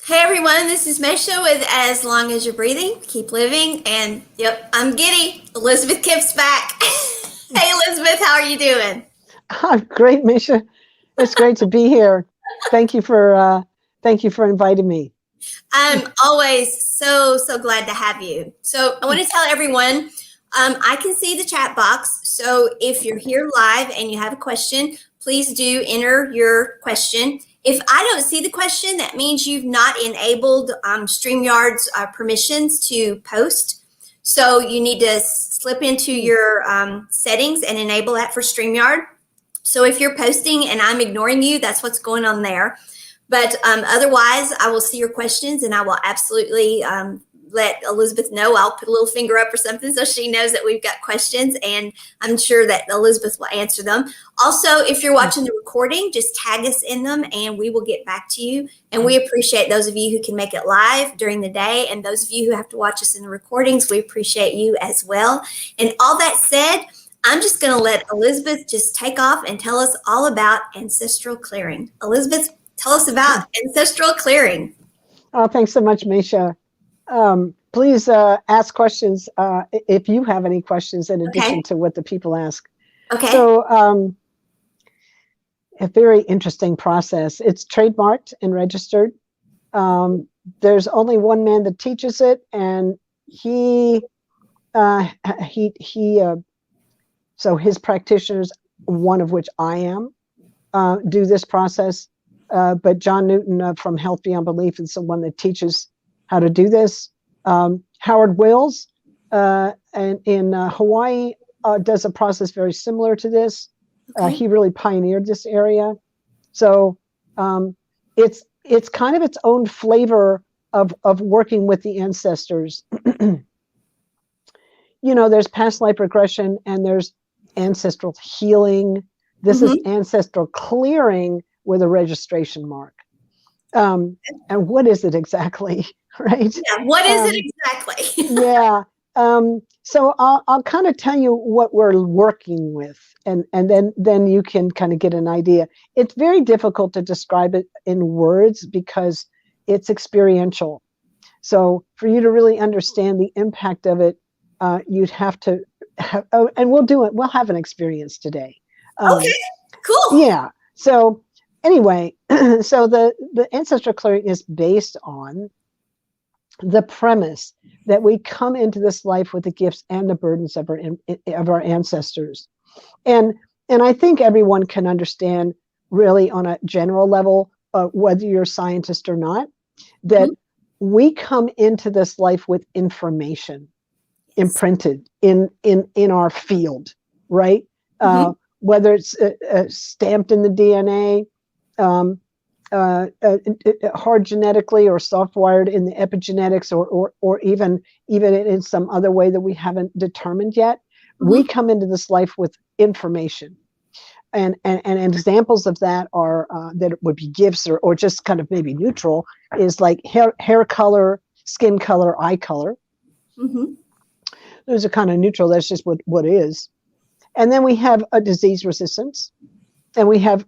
Hey everyone, this is Maysha with As Long as You're Breathing, Keep Living, and yep, I'm giddy. Elizabeth Kipp's back. Hey Elizabeth, how are you doing? Great, Misha. It's great to be here. Thank you for thank you for inviting me. I'm always so glad to have you. So I want to tell everyone, I can see the chat box. So if you're here live and you have a question, please do enter your question. If I don't see the question, that means you've not enabled StreamYard's permissions to post. So you need to slip into your settings and enable that for StreamYard. So if you're posting and I'm ignoring you, that's what's going on there. But otherwise, I will see your questions and I will absolutely let Elizabeth know. I'll put a little finger up or something so she knows that we've got questions, and I'm sure that Elizabeth will answer them. Also, if you're watching the recording, just tag us in them and we will get back to you. And we appreciate those of you who can make it live during the day, and those of you who have to watch us in the recordings, we appreciate you as well. And all that said, I'm just going to let Elizabeth just take off and tell us all about ancestral clearing. Elizabeth, tell us about ancestral clearing. Thanks so much, Misha. Please ask questions if you have any questions in addition to what the people ask. Okay. So a very interesting process. It's trademarked and registered. There's only one man that teaches it, and so his practitioners, one of which I am, do this process. But John Newton from Health Beyond Belief is the one that teaches how to do this. Howard Wills and in Hawaii does a process very similar to this. Okay. He really pioneered this area. So it's kind of its own flavor of working with the ancestors. You know, there's past life regression and there's ancestral healing. This is ancestral clearing with a registration mark. And what is it exactly, right? Yeah, what is it exactly? Yeah. So I'll kind of tell you what we're working with, and then you can kind of get an idea. It's very difficult to describe it in words because it's experiential. So for you to really understand the impact of it, you'd have to have, and we'll do it. We'll have an experience today. Okay, cool. Yeah. So anyway, so the ancestral clearing is based on the premise that we come into this life with the gifts and the burdens of our ancestors, and I think everyone can understand, really on a general level, whether you're a scientist or not, that we come into this life with information imprinted in our field, right? Whether it's stamped in the DNA, hard genetically or soft wired in the epigenetics, or even in some other way that we haven't determined yet. We come into this life with information, and examples of that are that it would be gifts or just kind of maybe neutral, is like hair color, skin color, eye color. Those are kind of neutral. That's just what is. And then we have a disease resistance, and we have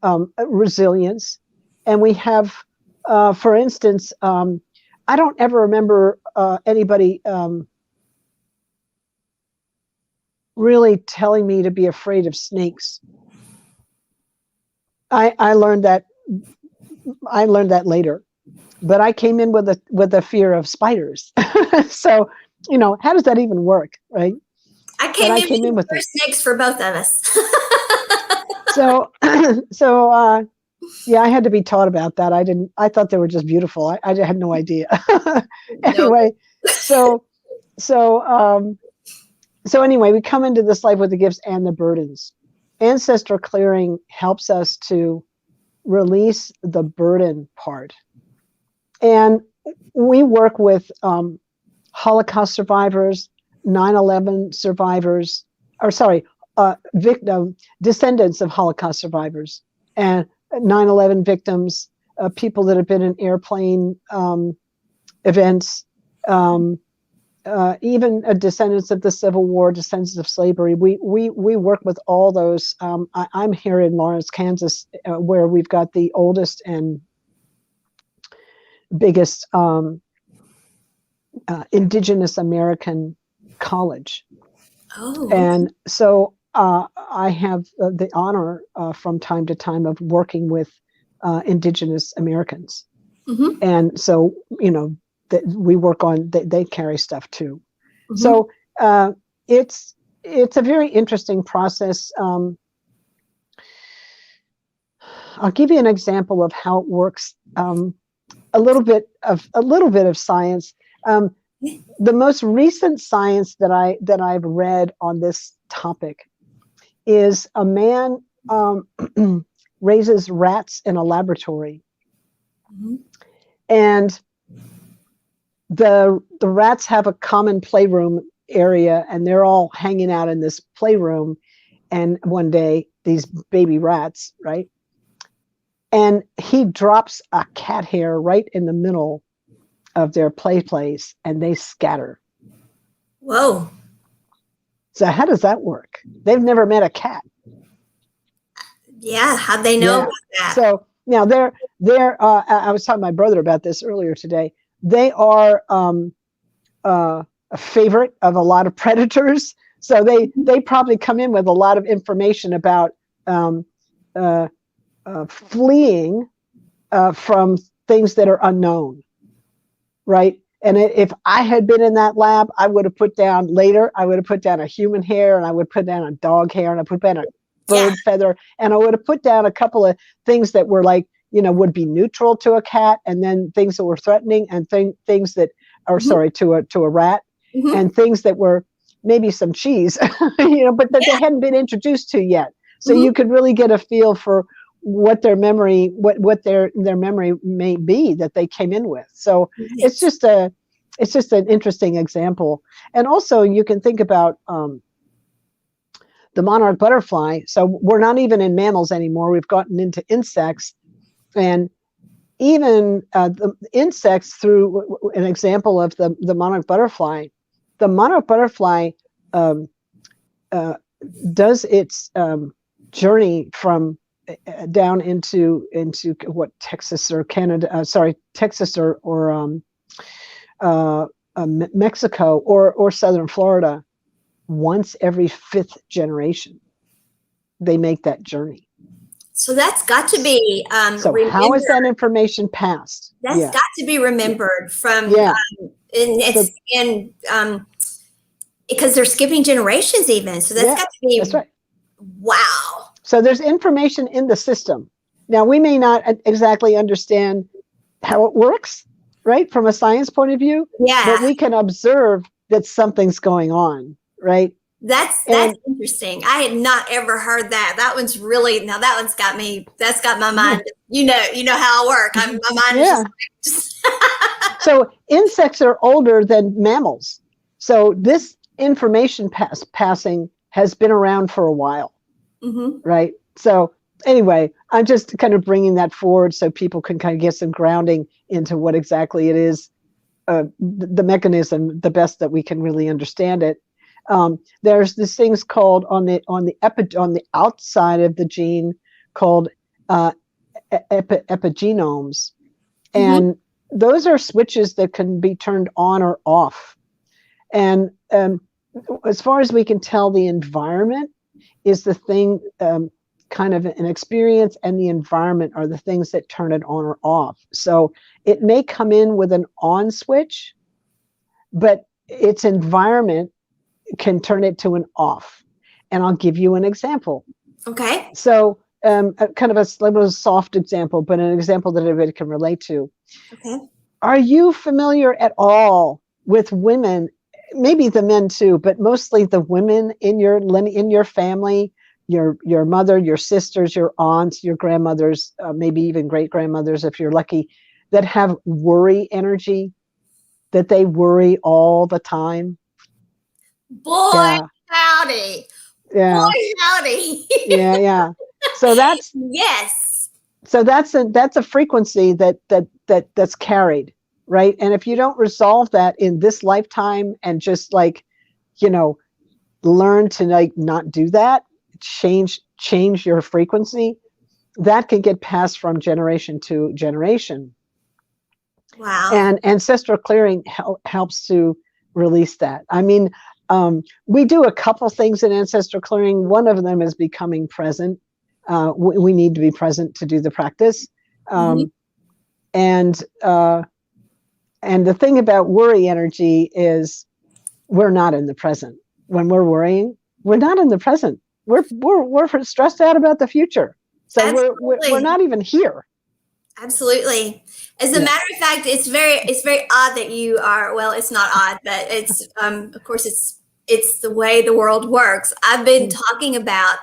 resilience, and we have, for instance, I don't ever remember anybody really telling me to be afraid of snakes. I learned that later, but I came in with a fear of spiders. So, you know, how does that even work, right? I came in with snakes for both of us. So yeah, I had to be taught about that. I thought they were just beautiful. I had no idea. Anyway, so anyway, we come into this life with the gifts and the burdens. Ancestral clearing helps us to release the burden part. And we work with Holocaust survivors, 9/11 survivors, descendants of Holocaust survivors, and 9/11 victims, people that have been in airplane events, even descendants of the Civil War, descendants of slavery. We work with all those. I'm here in Lawrence, Kansas, where we've got the oldest and biggest Indigenous American college. Oh, And so I have the honor from time to time of working with Indigenous Americans. mm-hmm. And so, we work on, they carry stuff too. Mm-hmm. So it's a very interesting process. I'll give you an example of how it works. A little bit of science. The most recent science that I've read on this topic is a man raises rats in a laboratory, Mm-hmm. and the rats have a common playroom area, and they're all hanging out in this playroom. And one day, these baby rats, right? And he drops a cat hair right in the middle of their play place, and they scatter. Whoa. So how does that work? They've never met a cat. Yeah, how'd they know about that? So now they're I was talking to my brother about this earlier today. They are a favorite of a lot of predators. So they probably come in with a lot of information about fleeing from things that are unknown, right? And if I had been in that lab, I would have put down a human hair, and I would put down a dog hair, and I put down a bird feather, and I would have put down a couple of things that were like, would be neutral to a cat, and then things that were threatening, and things that are to a rat, Mm-hmm. and things that were maybe some cheese, but that they hadn't been introduced to yet. So Mm-hmm. you could really get a feel for what their memory, what their memory may be that they came in with. So it's just an interesting example. And also you can think about the monarch butterfly. So we're not even in mammals anymore. We've gotten into insects, and even the insects, through an example of the monarch butterfly. The monarch butterfly does its journey from down into what, Texas or Canada, Texas or Mexico or southern Florida. Once every 5th generation, they make that journey. So that's got to be so how is that information passed? That's got to be remembered from because they're skipping generations even. So that's got to be, that's right. Wow. So there's information in the system. Now, we may not exactly understand how it works, right, from a science point of view. Yeah. But we can observe that something's going on, right? That's interesting. I had not ever heard that. That one's really, now that one's got me, that's got my mind, you know how I work. My mind is just So insects are older than mammals. So this information passing has been around for a while, right? So anyway, I'm just kind of bringing that forward so people can kind of get some grounding into what exactly it is, the mechanism, the best that we can really understand it. There's these things called on the outside of the gene called epigenomes, and those are switches that can be turned on or off. And as far as we can tell, the environment is the thing, kind of an experience, and the environment are the things that turn it on or off. So it may come in with an on switch, but its environment can turn it to an off. And I'll give you an example. Okay. So kind of a little soft example, but an example that everybody can relate to. Okay. Are you familiar at all with women, maybe the men too, but mostly the women in your family, your mother, your sisters, your aunts, your grandmothers, maybe even great grandmothers if you're lucky, that have worry energy, that they worry all the time? Boy, howdy. Yeah. Boy, howdy. Yeah. So that's So that's a frequency that's carried, right? And if you don't resolve that in this lifetime and just learn to not do that, change your frequency, that can get passed from generation to generation. Wow. And ancestral clearing helps to release that. I mean, we do a couple things in ancestral clearing. One of them is becoming present. We need to be present to do the practice. Mm-hmm. And the thing about worry energy is we're not in the present. When we're worrying, we're not in the present. We're stressed out about the future. So we're not even here. Absolutely. As a matter of fact, it's very odd that you are, well, it's not odd, but it's of course it's the way the world works. I've been talking about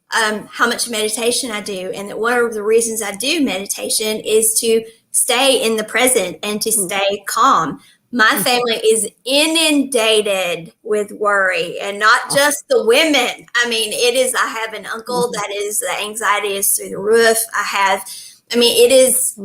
how much meditation I do, and that one of the reasons I do meditation is to stay in the present and to stay calm. My family is inundated with worry, and not just the women. I mean, I have an uncle that is, the anxiety is through the roof. It is,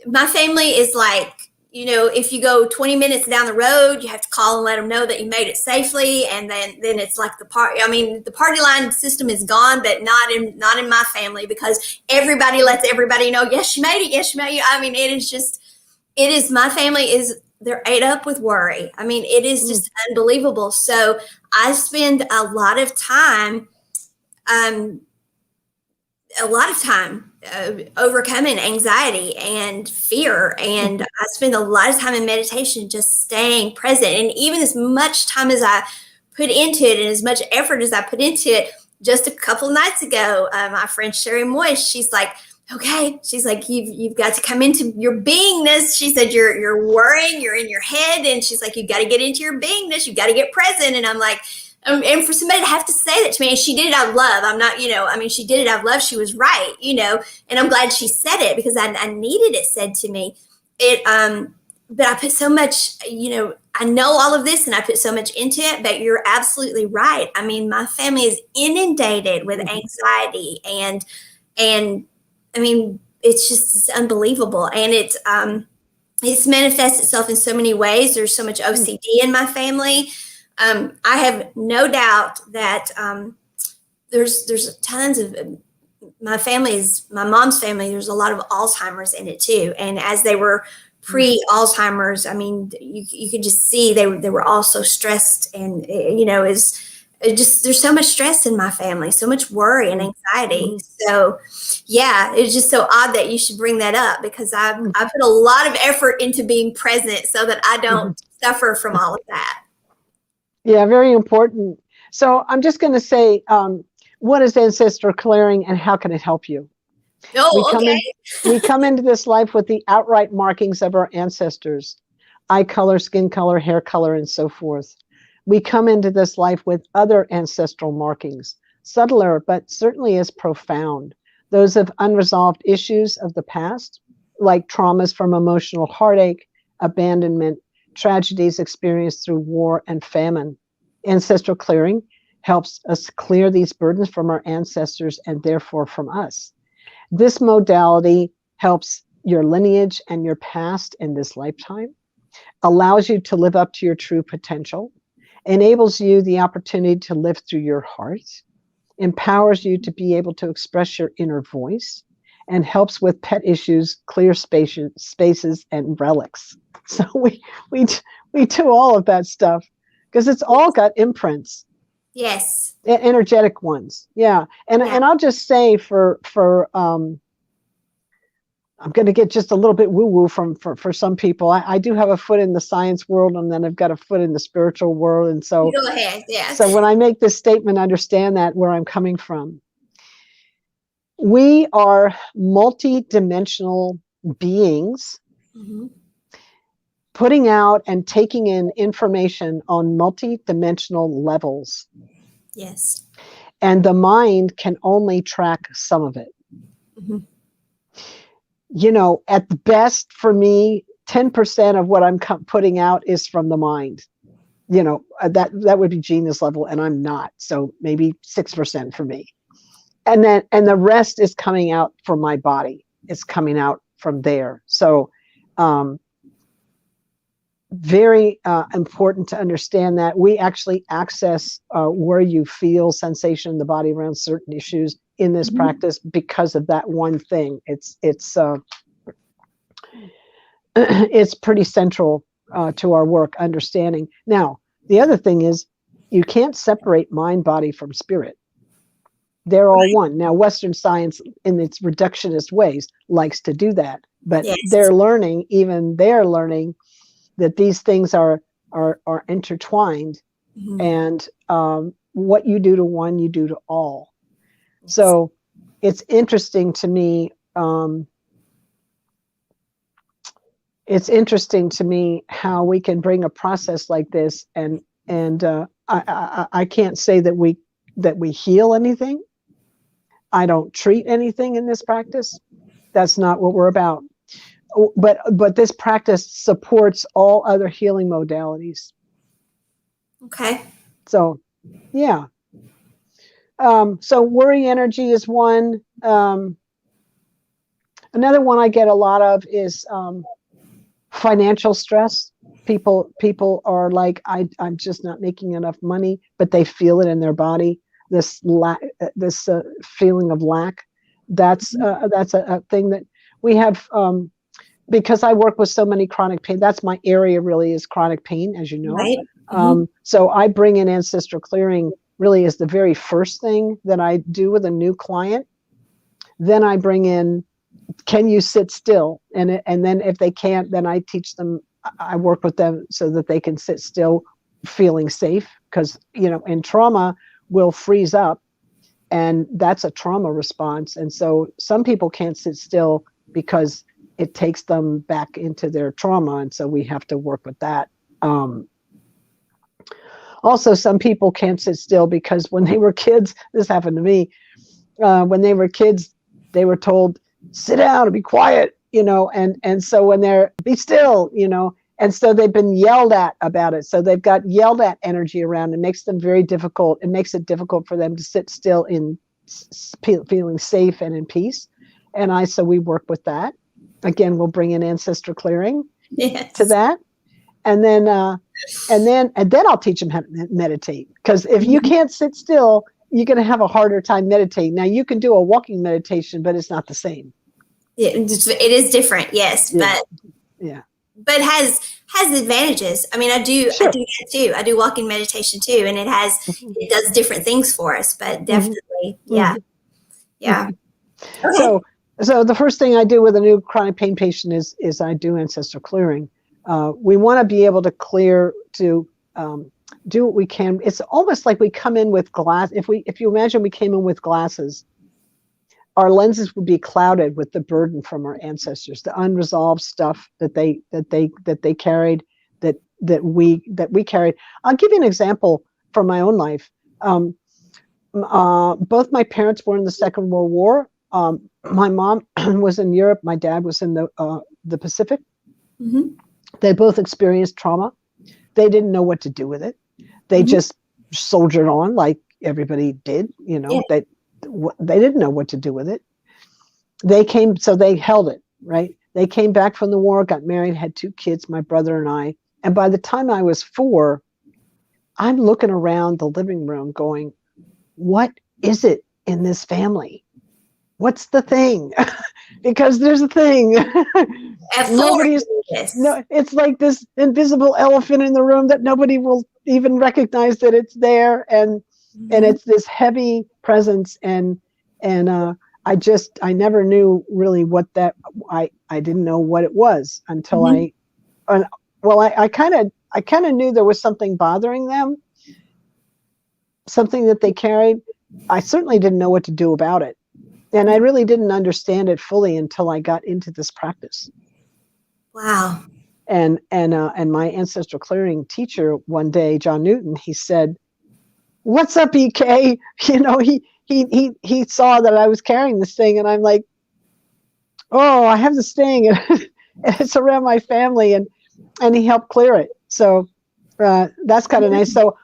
my family is like, if you go 20 minutes down the road, you have to call and let them know that you made it safely. And then it's like the party line system is gone, but not in my family, because everybody lets everybody know, yes, you made it. Yes, you made it. My family they're ate up with worry. I mean, it is just unbelievable. So I spend a lot of time overcoming anxiety and fear. And I spend a lot of time in meditation just staying present. And even as much time as I put into it and as much effort as I put into it, just a couple nights ago, my friend Sherry Moyes, she's like, okay, she's like, you've got to come into your beingness. She said, you're worrying, you're in your head. And she's like, you've got to get into your beingness. You've got to get present. And I'm like, and for somebody to have to say that to me, and she did it out of love. She did it out of love. She was right, and I'm glad she said it, because I needed it said to me. But I put so much, I know all of this and I put so much into it, but you're absolutely right. I mean, my family is inundated with anxiety and it's unbelievable. And it's manifests itself in so many ways. There's so much OCD in my family. I have no doubt that there's tons of my mom's family. There's a lot of Alzheimer's in it too. And as they were pre-Alzheimer's, I mean, you could just see they were all so stressed, and there's so much stress in my family, so much worry and anxiety. So yeah, it's just so odd that you should bring that up, because I put a lot of effort into being present so that I don't suffer from all of that. Yeah, very important. So I'm just going to say, what is ancestral clearing and how can it help you? We come into this life with the outright markings of our ancestors: eye color, skin color, hair color, and so forth. We come into this life with other ancestral markings, subtler, but certainly as profound. Those of unresolved issues of the past, like traumas from emotional heartache, abandonment, tragedies experienced through war and famine. Ancestral clearing helps us clear these burdens from our ancestors and therefore from us. This modality helps your lineage and your past in this lifetime, allows you to live up to your true potential, enables you the opportunity to live through your heart, empowers you to be able to express your inner voice, and helps with pet issues, clear spaces, and relics. So we do all of that stuff because it's all got imprints. Yes. Energetic ones. Yeah. And I'll just say for I'm going to get just a little bit woo-woo for some people. I do have a foot in the science world, and then I've got a foot in the spiritual world. And so, go ahead. Yes. So when I make this statement, understand that where I'm coming from. We are multi-dimensional beings putting out and taking in information on multi-dimensional levels. Yes. And the mind can only track some of it. At the best for me, 10% of what I'm putting out is from the mind. That would be genius level, and I'm not. So maybe 6% for me. And the rest is coming out from my body. It's coming out from there. So very important to understand that we actually access where you feel sensation in the body around certain issues in this practice because of that one thing. It's it's pretty central to our work understanding. Now, the other thing is you can't separate mind, body from spirit. They're all one. Now, Western science in its reductionist ways likes to do that, but Yes. they're learning that these things are intertwined, and what you do to one, you do to all. Yes. So it's interesting to me. It's interesting to me how we can bring a process like this, and I can't say that we heal anything. I don't treat anything in this practice. That's not what we're about. But this practice supports all other healing modalities. Okay. So, yeah. So worry energy is one. Another one I get a lot of is financial stress. People are like, I'm just not making enough money, but they feel it in their body. This feeling of lack. That's a thing that we have. Because I work with so many chronic pain, that's my area really, is chronic pain, as you know. Right. So I bring in ancestral clearing really is the very first thing that I do with a new client. Then I bring in, can you sit still? And then if they can't, then I teach them, I work with them so that they can sit still feeling safe, because, in trauma we'll freeze up, and that's a trauma response. And so some people can't sit still because it takes them back into their trauma, and so we have to work with that. Also, some people can't sit still because when they were kids, this happened to me, when they were kids, they were told, sit down and be quiet, and so when they're, be still, and so they've been yelled at about it. So they've got yelled at energy around. It makes them very difficult. It makes it difficult for them to sit still in feeling safe and in peace. And so we work with that. Again, we'll bring in ancestral clearing to that. And then I'll teach them how to meditate. Because if you can't sit still, you're going to have a harder time meditating. Now, you can do a walking meditation, but it's not the same. It is different, yes, Yeah. but has advantages. I mean, I do that too. I do walking meditation too, and it does different things for us. But definitely, yeah. Okay. So the first thing I do with a new chronic pain patient is I do ancestral clearing. We want to be able to clear, to do what we can. It's almost like we come in with glass. If you imagine we came in with glasses, our lenses would be clouded with the burden from our ancestors, the unresolved stuff that they carried, that we carried. I'll give you an example from my own life. Both my parents were in the Second World War. My mom was in Europe. My dad was in the Pacific. They both experienced trauma. They didn't know what to do with it. They just soldiered on like everybody did. They didn't know what to do with it. So they held it, right? They came back from the war, got married, had 2 kids, my brother and I. And by the time I was 4, I'm looking around the living room going, what is it in this family? What's the thing? Because there's a thing. It's like this invisible elephant in the room that nobody will even recognize that it's there. And it's this heavy presence. And I never knew really what that, I didn't know what it was until I kind of knew there was something bothering them, something that they carried. I certainly didn't know what to do about it. And I really didn't understand it fully until I got into this practice. Wow. And my ancestral clearing teacher one day, John Newton, he said, "What's up, EK?" He saw that I was carrying this thing, and I'm like, "Oh, I have this thing, and it's around my family," and he helped clear it. So that's kind of nice. So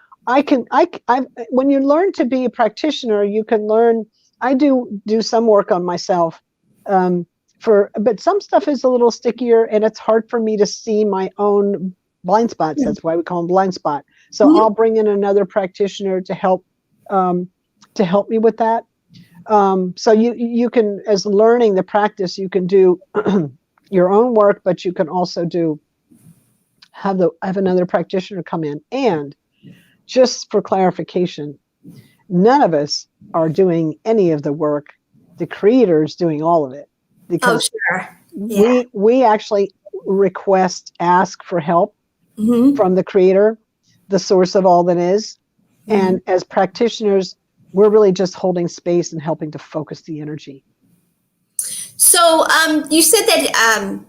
when you learn to be a practitioner, you can learn. I do some work on myself, but some stuff is a little stickier, and it's hard for me to see my own blind spots. That's why we call them blind spot. So I'll bring in another practitioner to help me with that. So you can, as learning the practice, you can do your own work, but you can also have another practitioner come in. And just for clarification, none of us are doing any of the work. The creator is doing all of it, because sure. Yeah. we actually ask for help from the creator, the source of all that is. And as practitioners, we're really just holding space and helping to focus the energy. So you said that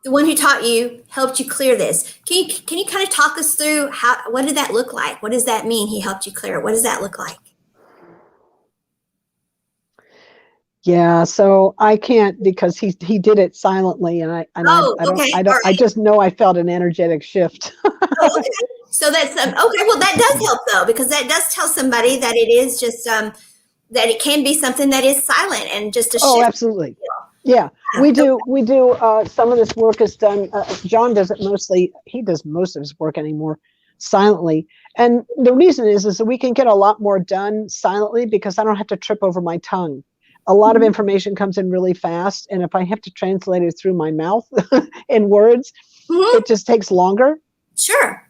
the one who taught you helped you clear this. Can you kind of talk us through what did that look like? What does that mean? He helped you clear it. What does that look like? Yeah, so I can't, because he did it silently, and I just know I felt an energetic shift. Oh, okay. So that's okay. Well, that does help though, because that does tell somebody that it is just that it can be something that is silent and just a shift. Oh, absolutely. Yeah, we do. Some of this work is done. John does it mostly. He does most of his work anymore silently, and the reason is that we can get a lot more done silently, because I don't have to trip over my tongue. A lot of information comes in really fast, and if I have to translate it through my mouth in words, it just takes longer. Sure.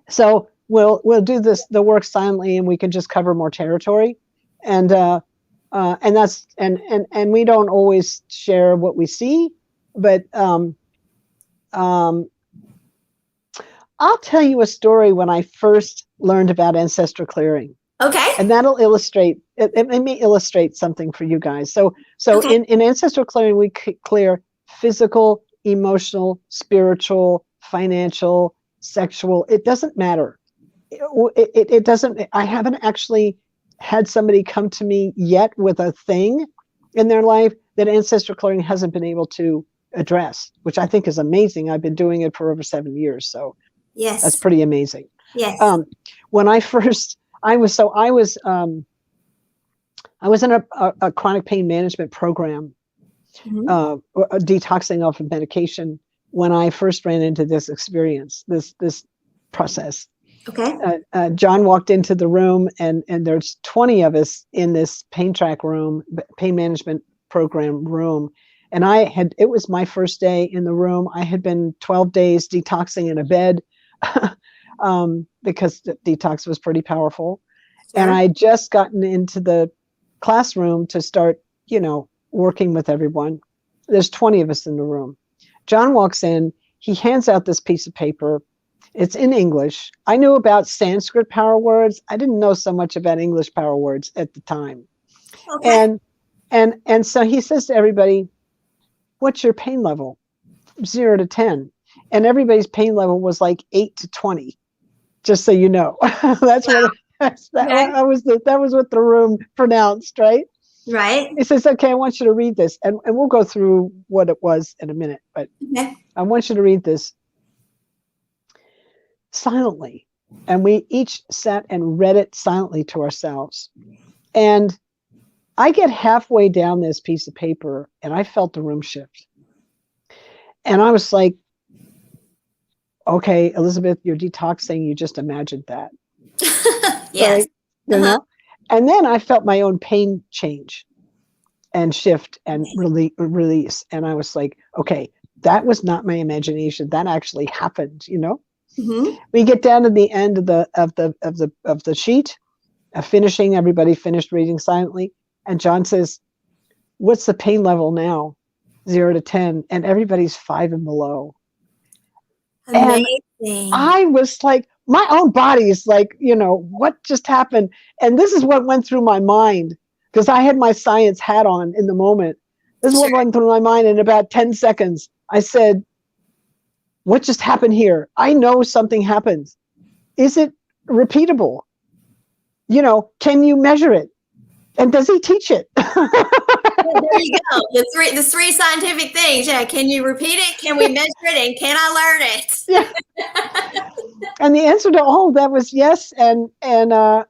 So we'll do the work silently, and we can just cover more territory, and that's and we don't always share what we see, but I'll tell you a story when I first learned about ancestral clearing. Okay. And that'll illustrate, it may illustrate something for you guys. So okay. in ancestral clearing, we clear physical, emotional, spiritual, financial, sexual. It doesn't matter. It doesn't, I haven't actually had somebody come to me yet with a thing in their life that ancestral clearing hasn't been able to address, which I think is amazing. I've been doing it for over 7 years. So yes, that's pretty amazing. Yes. When I first, I was in a chronic pain management program, detoxing off of medication, when I first ran into this experience, this process. Okay. John walked into the room, and there's 20 of us in this pain track room, pain management program room. And it was my first day in the room. I had been 12 days detoxing in a bed because the detox was pretty powerful. Sure. And I just gotten into the classroom to start, working with everyone. There's 20 of us in the room. John walks in, he hands out this piece of paper. It's in English. I knew about Sanskrit power words. I didn't know so much about English power words at the time. Okay. And so he says to everybody, "What's your pain level?" 0 to 10. And everybody's pain level was like 8 to 20. Just so you know. That's wow. That was what the room pronounced, right? Right. He says, "Okay, I want you to read this." And we'll go through what it was in a minute, but okay. I want you to read this silently. And we each sat and read it silently to ourselves. And I get halfway down this piece of paper, and I felt the room shift. And I was like, "Okay, Elizabeth, you're detoxing. You just imagined that." Yes. You know? And then I felt my own pain change and shift and release. And I was like, okay, that was not my imagination. That actually happened, Mm-hmm. We get down to the end of the sheet, finishing, everybody finished reading silently. And John says, "What's the pain level now?" 0 to 10. And everybody's 5 and below. Amazing. And I was like, my own body is like, what just happened? And this is what went through my mind, because I had my science hat on in the moment. This is what went through my mind in about 10 seconds. I said, "What just happened here? I know something happened. Is it repeatable? Can you measure it? And does he teach it?" There you go. The three scientific things. Yeah. Can you repeat it? Can we measure it? And can I learn it? Yeah. And the answer to all of that was yes. And I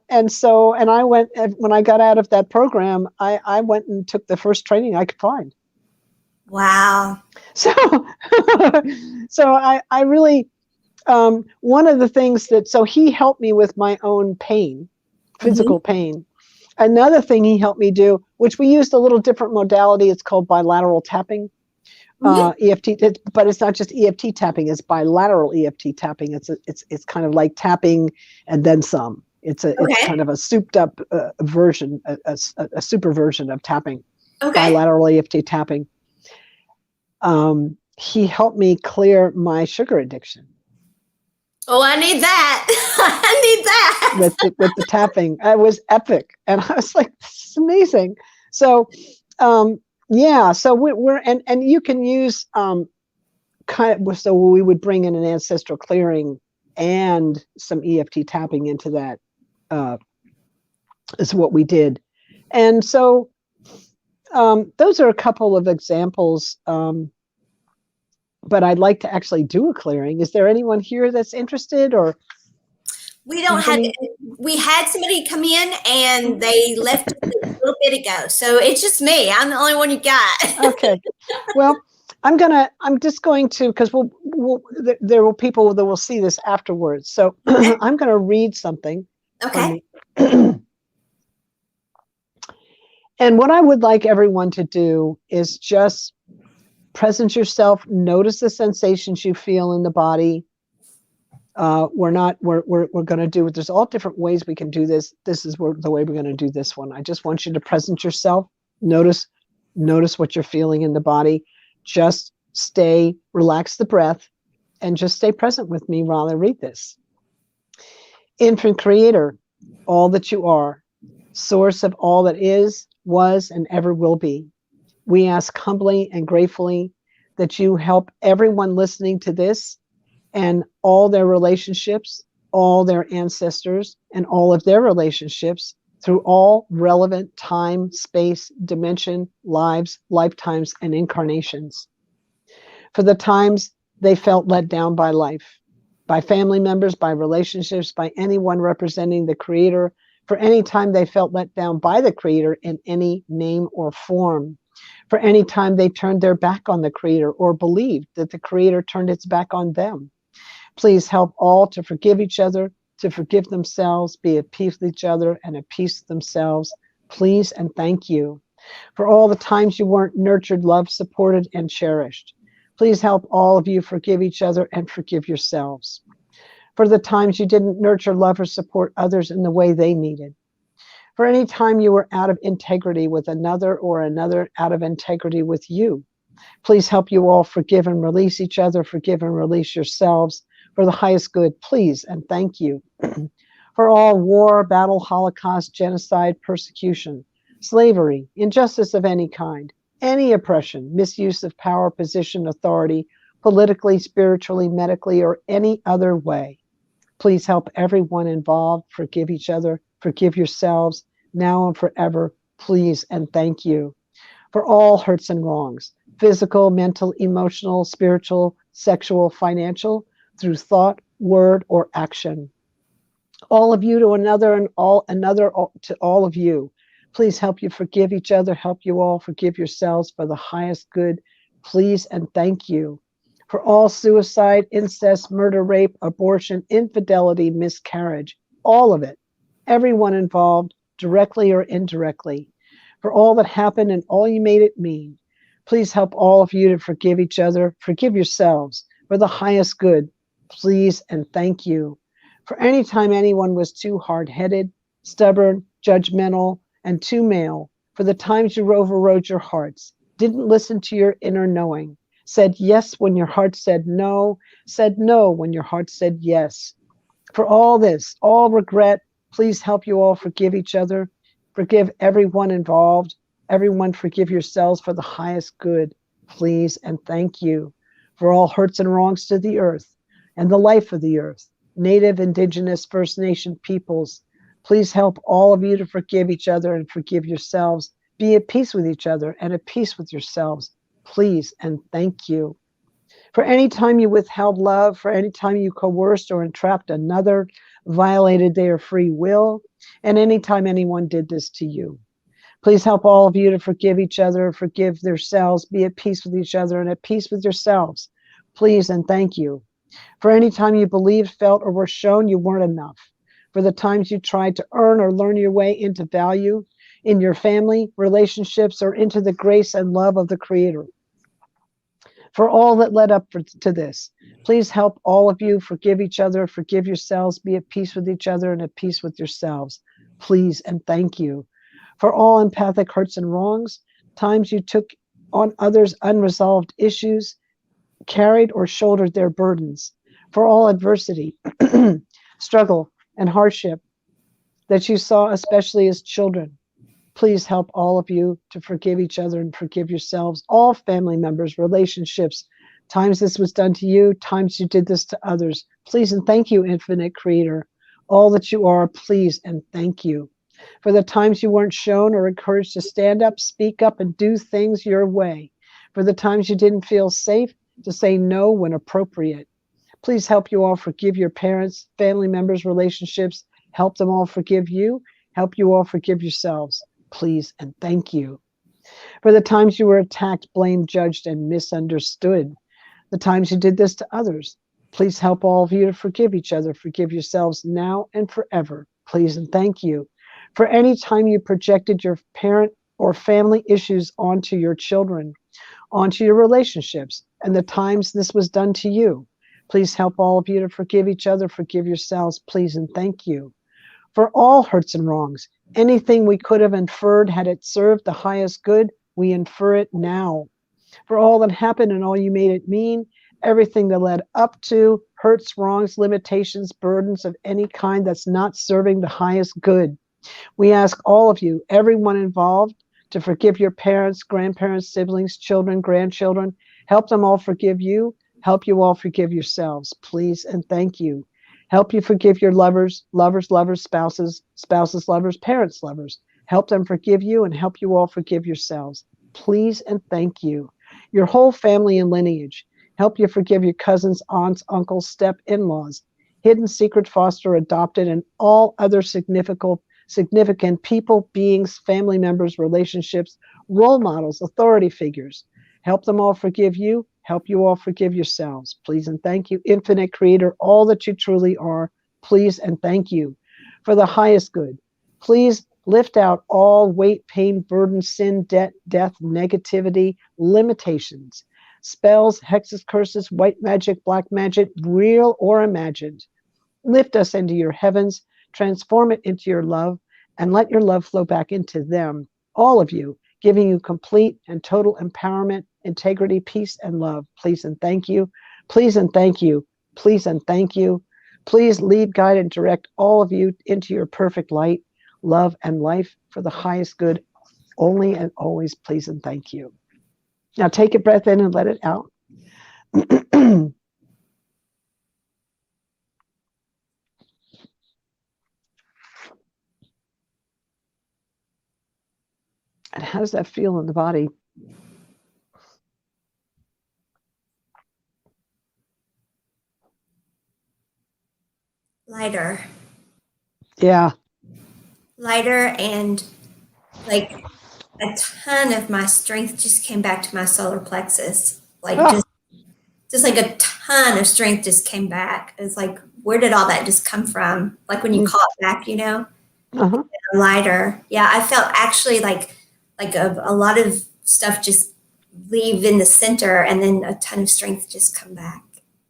went, when I got out of that program, I went and took the first training I could find. Wow. So I really, one of the things so he helped me with my own pain, physical pain. Another thing he helped me do, which we used a little different modality, it's called bilateral tapping. Mhm. EFT, but it's not just EFT tapping; it's bilateral EFT tapping. It's kind of like tapping and then some. It's Okay. kind of a souped up version, a super version of tapping, Okay. bilateral EFT tapping. He helped me clear my sugar addiction Oh, I need that. I need that. with the tapping. It was epic, and I was like, "This is amazing." So, yeah. So we're and you can use kind of, so we would bring in an ancestral clearing and some EFT tapping into that. Is what we did, and so those are a couple of examples. But I'd like to actually do a clearing. Is there anyone here that's interested, or We don't have have, any? we had somebody come in and they left a little bit ago. So it's just me. I'm the only one you got. Okay, well, I'm just going to, because there will people that will see this afterwards. So I'm going to read something from Okay. me. And what I would like everyone to do is just present yourself, notice the sensations you feel in the body. We're going to do it. There's all different ways we can do this. This is the way we're going to do this one. I just want you to present yourself, notice what you're feeling in the body. Just relax the breath, and just stay present with me while I read this. Infinite Creator, all that you are, source of all that is, was, and ever will be. We ask humbly and gratefully that you help everyone listening to this and all their relationships, all their ancestors, and all of their relationships through all relevant time, space, dimension, lives, lifetimes, and incarnations. For the times they felt let down by life, by family members, by relationships, by anyone representing the Creator, for any time they felt let down by the Creator in any name or form, for any time they turned their back on the Creator or believed that the Creator turned its back on them. Please help all to forgive each other, to forgive themselves, be at peace with each other and at peace with themselves. Please and thank you. For all the times you weren't nurtured, loved, supported, and cherished. Please help all of you forgive each other and forgive yourselves. For the times you didn't nurture, love, or support others in the way they needed. For any time you were out of integrity with another or another out of integrity with you. Please help you all forgive and release each other, forgive and release yourselves for the highest good, please and thank you. For all war, battle, holocaust, genocide, persecution, slavery, injustice of any kind, any oppression, misuse of power, position, authority, politically, spiritually, medically, or any other way. Please help everyone involved forgive each other, forgive yourselves, now and forever, please and thank you. For all hurts and wrongs, physical, mental, emotional, spiritual, sexual, financial, through thought, word, or action. All of you to another and another to all of you. Please help you forgive each other, help you all forgive yourselves for the highest good. Please and thank you. For all suicide, incest, murder, rape, abortion, infidelity, miscarriage, all of it. Everyone involved, directly or indirectly. For all that happened and all you made it mean. Please help all of you to forgive each other, forgive yourselves for the highest good. Please and thank you. For any time anyone was too hard-headed, stubborn, judgmental, and too male, for the times you overrode your hearts, didn't listen to your inner knowing, said yes when your heart said no when your heart said yes. For all this, all regret, please help you all forgive each other, forgive everyone involved, everyone forgive yourselves for the highest good, please and thank you. For all hurts and wrongs to the earth and the life of the earth, Native, Indigenous, First Nation peoples, please help all of you to forgive each other and forgive yourselves. Be at peace with each other and at peace with yourselves. Please and thank you. For any time you withheld love, for any time you coerced or entrapped another, violated their free will, and any time anyone did this to you. Please help all of you to forgive each other, forgive yourselves, be at peace with each other and at peace with yourselves. Please and thank you. For any time you believed, felt, or were shown you weren't enough. For the times you tried to earn or learn your way into value in your family, relationships, or into the grace and love of the Creator. for all that led up to this. Please help all of you forgive each other, forgive yourselves, be at peace with each other and at peace with yourselves. Please and thank you. For all empathic hurts and wrongs, times you took on others' unresolved issues, carried or shouldered their burdens. For all adversity, struggle, and hardship that you saw, especially as children. Please help all of you to forgive each other and forgive yourselves, all family members, relationships, times this was done to you, times you did this to others. Please and thank you, Infinite Creator. All that you are, please and thank you. For the times you weren't shown or encouraged to stand up, speak up, and do things your way. For the times you didn't feel safe to say no when appropriate. Please help you all forgive your parents, family members, relationships. Help them all forgive you. Help you all forgive yourselves. Please and thank you. For the times you were attacked, blamed, judged, and misunderstood. The times you did this to others. Please help all of you to forgive each other, forgive yourselves now and forever. Please and thank you. For any time you projected your parent or family issues onto your children, onto your relationships, and the times this was done to you. Please help all of you to forgive each other, forgive yourselves, please and thank you. For all hurts and wrongs, anything we could have inferred had it served the highest good, we infer it now. For all that happened and all you made it mean, everything that led up to, hurts, wrongs, limitations, burdens of any kind that's not serving the highest good. We ask all of you, everyone involved, to forgive your parents, grandparents, siblings, children, grandchildren. Help them all forgive you. Help you all forgive yourselves, please and thank you. Help you forgive your lovers, spouses, lovers, parents, lovers. Help them forgive you and help you all forgive yourselves, please and thank you. Your whole family and lineage. Help you forgive your cousins, aunts, uncles, step-in-laws, hidden, secret, foster, adopted, and all other significant people, beings, family members, relationships, role models, authority figures. Help them all forgive you. Help you all forgive yourselves. Please and thank you, Infinite Creator, all that you truly are. Please and thank you for the highest good. Please lift out all weight, pain, burden, sin, debt, death, negativity, limitations, spells, hexes, curses, white magic, black magic, real or imagined. Lift us into your heavens, transform it into your love, and let your love flow back into them, all of you, giving you complete and total empowerment, integrity, peace, and love. Please and thank you. Please and thank you. Please and thank you. Please lead, guide, and direct all of you into your perfect light, love, and life for the highest good, only and always. Please and thank you. Now take a breath in and let it out. And how does that feel in the body? Lighter. Yeah. Lighter, and like a ton of my strength just came back to my solar plexus. Like just like a ton of strength just came back. It's like, where did all that just come from? Like when you call it back, you know? Uh-huh. Lighter. Yeah, I felt actually like a lot of stuff just leave in the center, and then a ton of strength just come back.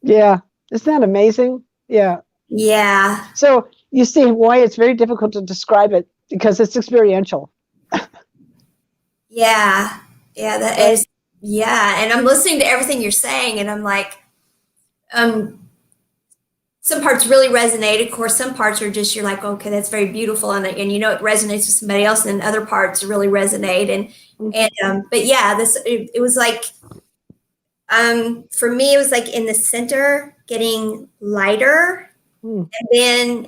Yeah. Isn't that amazing? Yeah. Yeah. So you see why it's very difficult to describe it, because it's experiential. Yeah. Yeah, that Right? is. Yeah, and I'm listening to everything you're saying, and I'm like, some parts really resonate. Of course, some parts are just, you're like, okay, that's very beautiful, and you know it resonates with somebody else, and then other parts really resonate, but yeah, it was like, for me, it was like in the center, getting lighter, and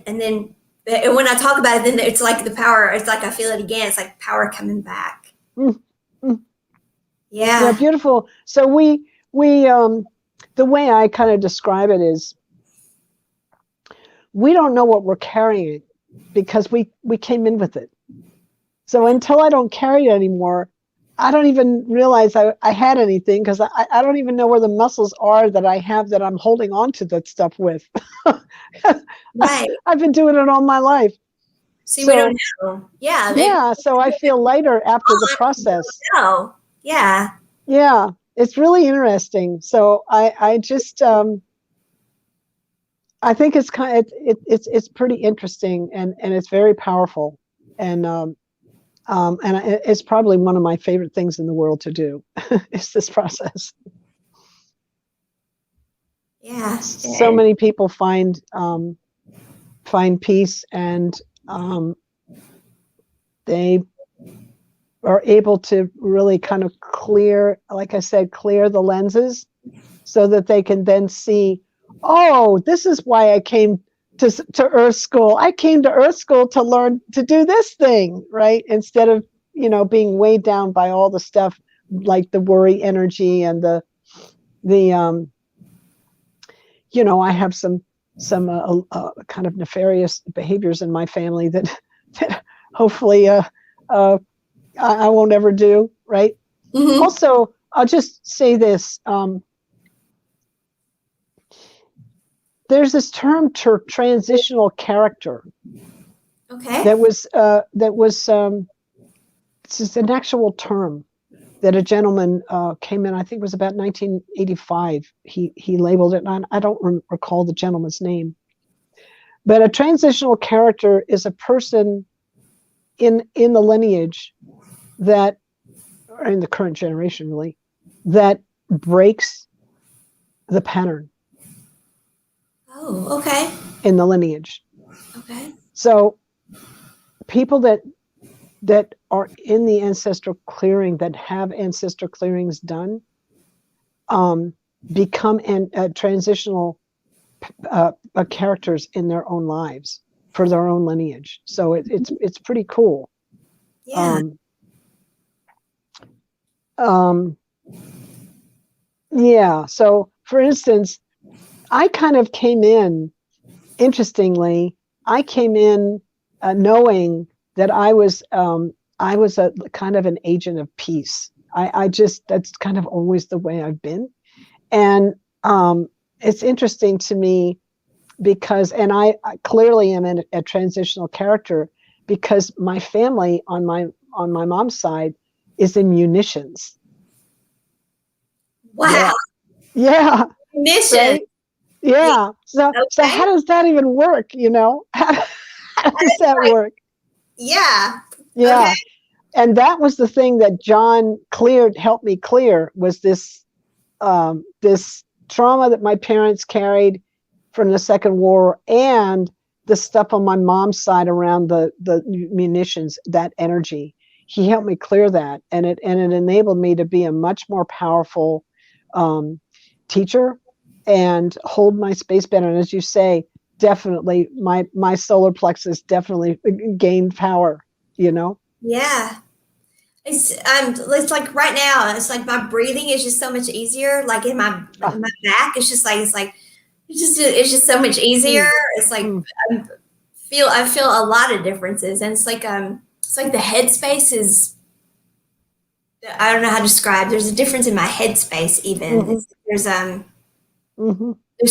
then when I talk about it, then it's like the power. It's like I feel it again. It's like power coming back. Yeah, beautiful. So we the way I kind of describe it is, we don't know what we're carrying because we came in with it. So until I don't carry it anymore, I don't even realize I had anything, because I don't even know where the muscles are that I have that I'm holding on to that stuff with. right. I've been doing it all my life. See, we don't know. Yeah. Yeah. So I feel lighter after the process. No. Yeah. Yeah. it's really interesting. So I just I think it's it's pretty interesting, and it's very powerful, and it's probably one of my favorite things in the world to do is this process. Yeah. So many people find peace, and they are able to really kind of clear, like I said, clear the lenses so that they can then see, oh, this is why I came to Earth School. I came to Earth School to learn to do this thing, right? Instead of, being weighed down by all the stuff like the worry energy and the I have some kind of nefarious behaviors in my family that hopefully I won't ever do, right? Mm-hmm. Also, I'll just say this. There's this term, transitional character. Okay. That was this is an actual term that a gentleman came in, I think it was about 1985. He labeled it, and I don't recall the gentleman's name. But a transitional character is a person in the lineage that, or in the current generation really, that breaks the pattern. Oh, okay. In the lineage. Okay. So people that are in the ancestral clearing, that have ancestral clearings done, become transitional characters in their own lives for their own lineage. So it's pretty cool. Yeah. Yeah. So, for instance, I kind of came in, interestingly, knowing that I was a kind of an agent of peace. That's kind of always the way I've been. And it's interesting to me because, and I clearly am a transitional character, because my family on my mom's side is in munitions. Wow. Yeah. Munitions. Right? Yeah. So how does that even work? How does that work? Yeah. Yeah. Okay. And that was the thing that John helped me clear, was this this trauma that my parents carried from the Second War, and the stuff on my mom's side around the munitions, that energy. He helped me clear that, and it enabled me to be a much more powerful teacher and hold my space better. And as you say, definitely my solar plexus definitely gained power, Yeah. It's like right now, it's like my breathing is just so much easier. Like in my back, it's just so much easier. It's like I feel a lot of differences, and it's like the headspace is, I don't know how to describe. There's a difference in my headspace even. There's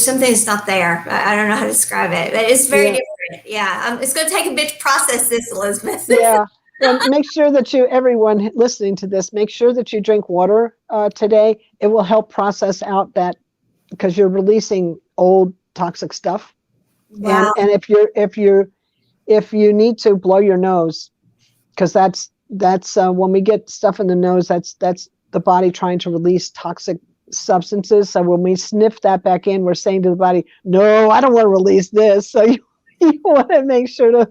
something that's not there. I don't know how to describe it, but it's very different. Yeah, it's going to take a bit to process this, Elizabeth. Yeah. And make sure that everyone listening to this, make sure that you drink water today. It will help process out that, because you're releasing old toxic stuff. Wow. And if you need to, blow your nose, because that's when we get stuff in the nose, that's the body trying to release toxic substances. So when we sniff that back in, we're saying to the body, no, I don't want to release this. So you want to make sure to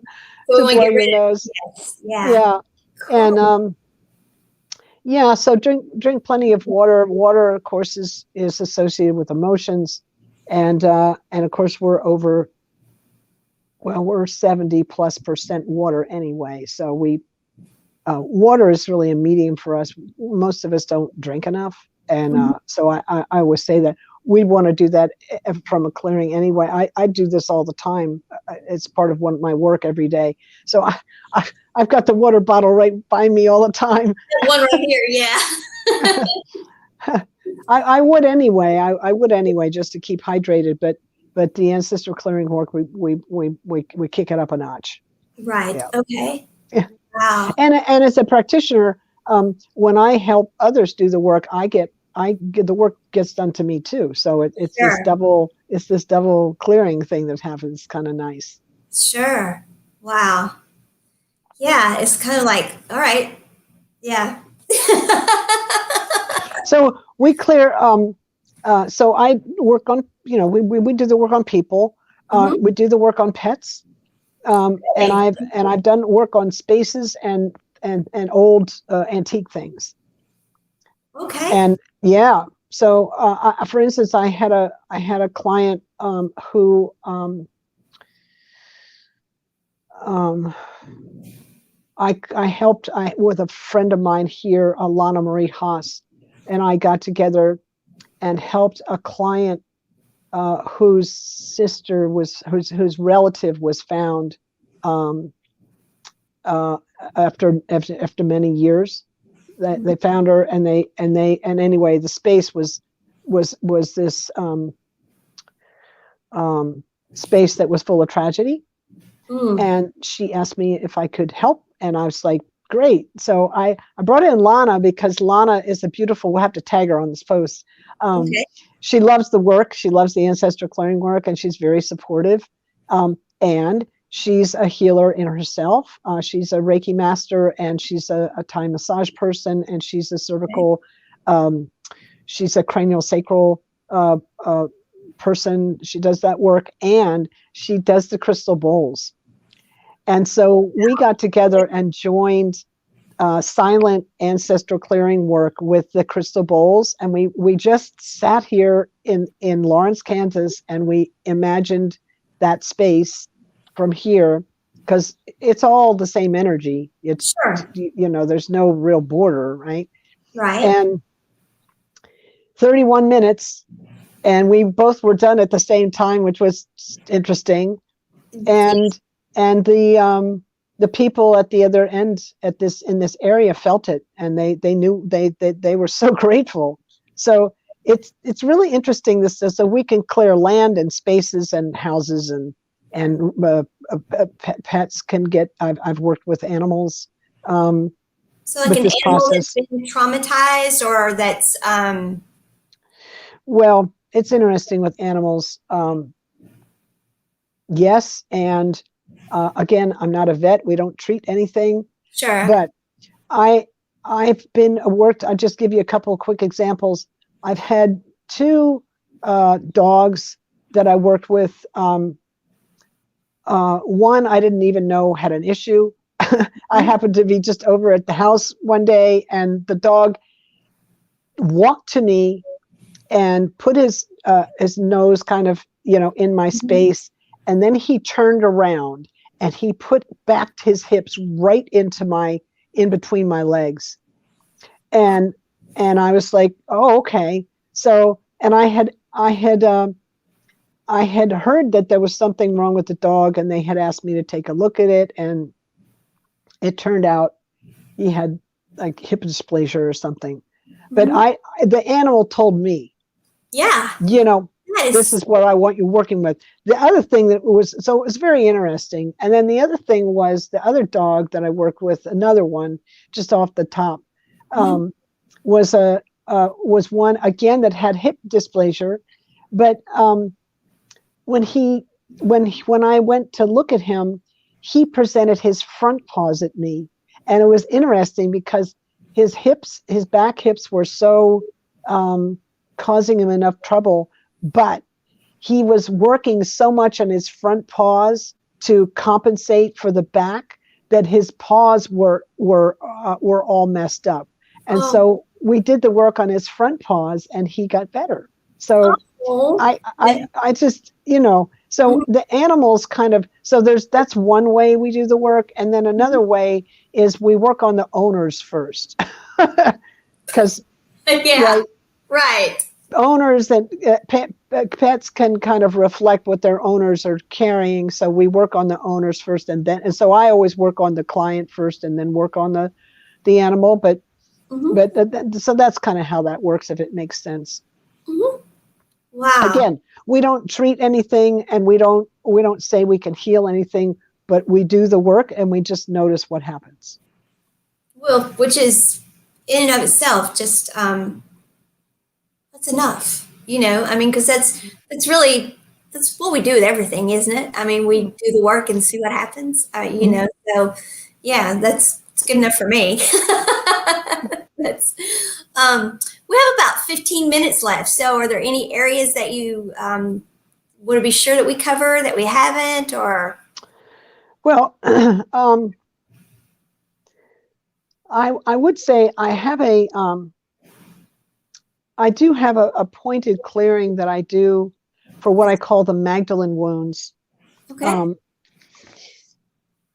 blow your nose. Yes. Yeah. Yeah. Cool. And so drink plenty of water. Water, of course, is associated with emotions, and of course we're 70+% water anyway. So water is really a medium for us. Most of us don't drink enough, and so I always say that we want to do that from a clearing anyway. I do this all the time. It's part of my work every day. So I've got the water bottle right by me all the time. One right here, yeah. I would anyway. I would anyway, just to keep hydrated. But the ancestral clearing work, we kick it up a notch. Right. Yeah. Okay. Wow. And as a practitioner, when I help others do the work, I get the work gets done to me too. So it's Sure. this double clearing thing that happens. It's kind of nice. Sure. Wow. Yeah, it's kind of like, all right. Yeah. So we clear. So I work on, we do the work on people. We do the work on pets. And I've done work on spaces and old antique things. Okay. And yeah, so for instance, I had a client who I helped with a friend of mine here, Alana Marie Haas, and I got together and helped a client whose sister whose relative was found after many years. That they found her, and anyway, the space was this space that was full of tragedy. And she asked me if I could help, and I was like, great. So I brought in Lana because Lana is a beautiful, we'll have to tag her on this post. Okay. She loves the work. She loves the ancestral clearing work, and she's very supportive. And she's a healer in herself. She's a Reiki master, and she's a Thai massage person, and she's a cervical, she's a cranial sacral person. She does that work, and she does the crystal bowls. And so we got together and joined silent ancestral clearing work with the crystal bowls, and we just sat here in Lawrence, Kansas, and we imagined that space from here, because it's all the same energy. It's there's no real border, right? Right. And 31 minutes, and we both were done at the same time, which was interesting. And the people at the other end in this area felt it, and they knew they were so grateful. So it's really interesting so we can clear land and spaces and houses and pets can get. I've worked with animals. So like an animal that's been traumatized, or that's well, it's interesting with animals. Yes, and again, I'm not a vet. We don't treat anything. Sure. But I've been worked. I'll just give you a couple of quick examples. I've had 2 dogs that I worked with. One I didn't even know had an issue. I happened to be just over at the house one day, and the dog walked to me and put his nose kind of in my space, and then he turned around and he backed his hips right in between my legs, and I was like, oh, okay. So, and I had heard that there was something wrong with the dog, and they had asked me to take a look at it, and it turned out he had like hip dysplasia or something. But the animal told me, this is what I want you working with. The other thing it was very interesting. And then the other thing was the other dog that I worked with, another one just off the top, was one again that had hip dysplasia. But when I went to look at him, he presented his front paws at me, and it was interesting because his back hips were so causing him enough trouble, but he was working so much on his front paws to compensate for the back that his paws were all messed up. And so we did the work on his front paws, and he got better. So I just, so the animals kind of, so that's one way we do the work. And then another way is we work on the owners first. Because right. Owners that pets can kind of reflect what their owners are carrying. So we work on the owners first, and so I always work on the client first and then work on the animal. But so that's kind of how that works, if it makes sense. Wow. Again, we don't treat anything, and we don't say we can heal anything, but we do the work and we just notice what happens. Well, which is in and of itself just it's enough, I mean, because that's what we do with everything, isn't it? I mean, we do the work and see what happens, so yeah, that's it's good enough for me. That's, we have about 15 minutes left. So are there any areas that you want to be sure that we cover that we haven't, or? Well, I would say I do have a pointed clearing that I do for what I call the Magdalene wounds. Okay.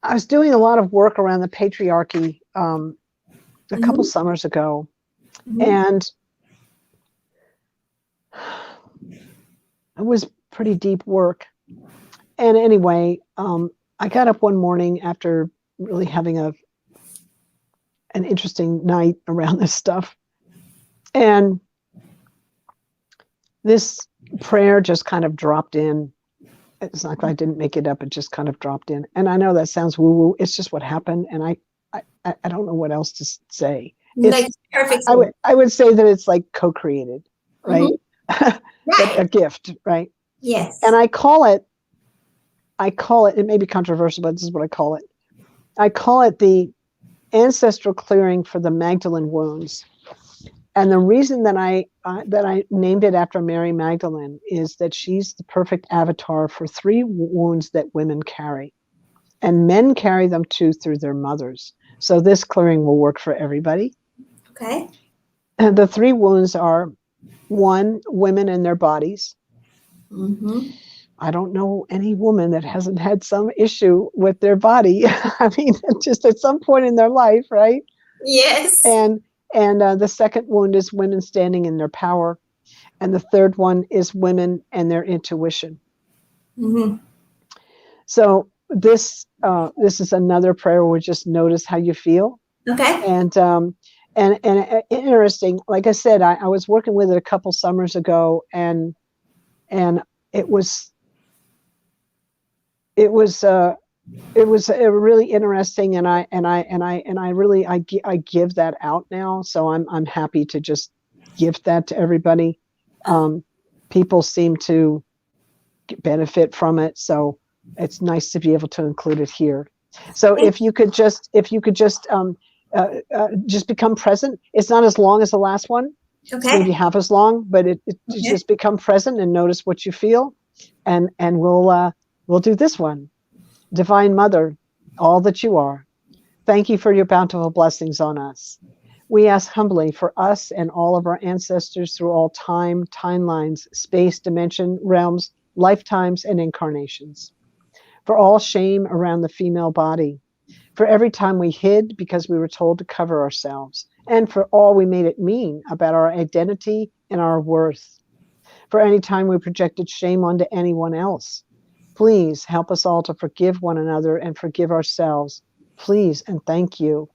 I was doing a lot of work around the patriarchy a couple summers ago, and it was pretty deep work. And anyway, I got up one morning after really having an interesting night around this stuff, and this prayer just kind of dropped in. It's like I didn't make it up; it just kind of dropped in. And I know that sounds woo-woo. It's just what happened, and I don't know what else to say. Makes perfect I sense. would say that it's like co-created, right? Right. A gift, right? Yes. And I call it. It may be controversial, but this is what I call it. I call it the ancestral clearing for the Magdalene wounds. And the reason that I named it after Mary Magdalene is that she's the perfect avatar for 3 wounds that women carry, and men carry them too through their mothers. So this clearing will work for everybody. Okay. And the 3 wounds are: 1, women and their bodies. I don't know any woman that hasn't had some issue with their body. I mean, just at some point in their life, right? Yes. And the second wound is women standing in their power. And the third one is women and their intuition. So this is another prayer where we just notice how you feel. Okay. And interesting, like I said, I was working with it a couple summers ago, and it was really interesting, and I give that out now. So I'm happy to just gift that to everybody. People seem to benefit from it, so it's nice to be able to include it here. So if you could just become present. It's not as long as the last one. Okay. It's maybe half as long, but it just become present and notice what you feel, and we'll do this one. Divine Mother, all that you are, thank you for your bountiful blessings on us. We ask humbly for us and all of our ancestors through all time, timelines, space, dimension, realms, lifetimes, and incarnations. For all shame around the female body, for every time we hid because we were told to cover ourselves, and for all we made it mean about our identity and our worth. For any time we projected shame onto anyone else, please help us all to forgive one another and forgive ourselves. Please and thank you.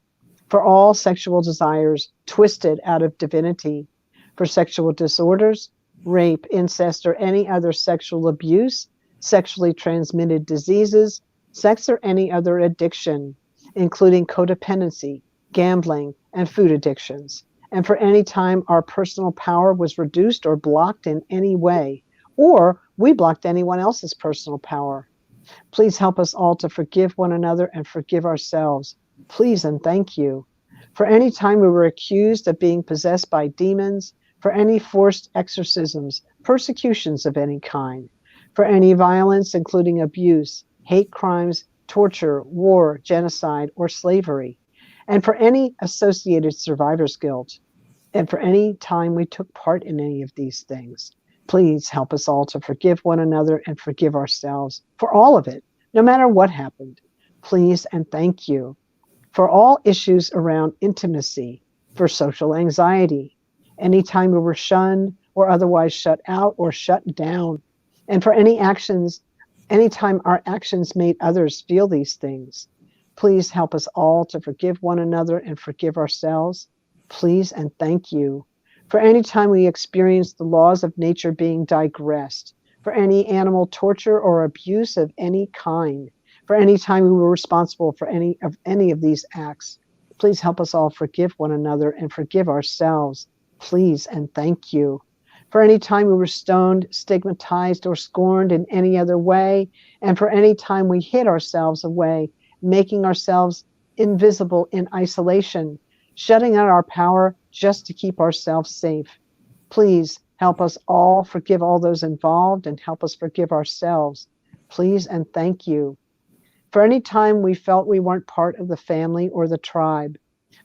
For all sexual desires twisted out of divinity, for sexual disorders, rape, incest, or any other sexual abuse, sexually transmitted diseases, sex or any other addiction, including codependency, gambling, and food addictions. And for any time our personal power was reduced or blocked in any way, or we blocked anyone else's personal power. Please help us all to forgive one another and forgive ourselves. Please and thank you. For any time we were accused of being possessed by demons, for any forced exorcisms, persecutions of any kind, for any violence, including abuse, hate crimes, torture, war, genocide, or slavery, and for any associated survivor's guilt, and for any time we took part in any of these things. Please help us all to forgive one another and forgive ourselves for all of it, no matter what happened. Please and thank you. For all issues around intimacy, for social anxiety, anytime we were shunned or otherwise shut out or shut down, and for any actions, anytime our actions made others feel these things. Please help us all to forgive one another and forgive ourselves. Please and thank you. For any time we experienced the laws of nature being digressed, for any animal torture or abuse of any kind, for any time we were responsible for any of these acts, please help us all forgive one another and forgive ourselves. Please and thank you. for any time we were stoned, stigmatized, or scorned in any other way, and for any time we hid ourselves away, making ourselves invisible in isolation, shutting out our power just to keep ourselves safe. Please help us all forgive all those involved and help us forgive ourselves. Please and thank you. For any time we felt we weren't part of the family or the tribe,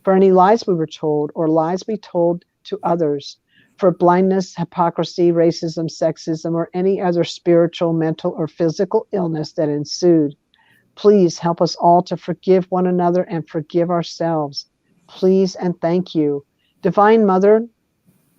for any lies we were told or lies we told to others, for blindness, hypocrisy, racism, sexism, or any other spiritual, mental, or physical illness that ensued. Please help us all to forgive one another and forgive ourselves. Please and thank you. Divine Mother,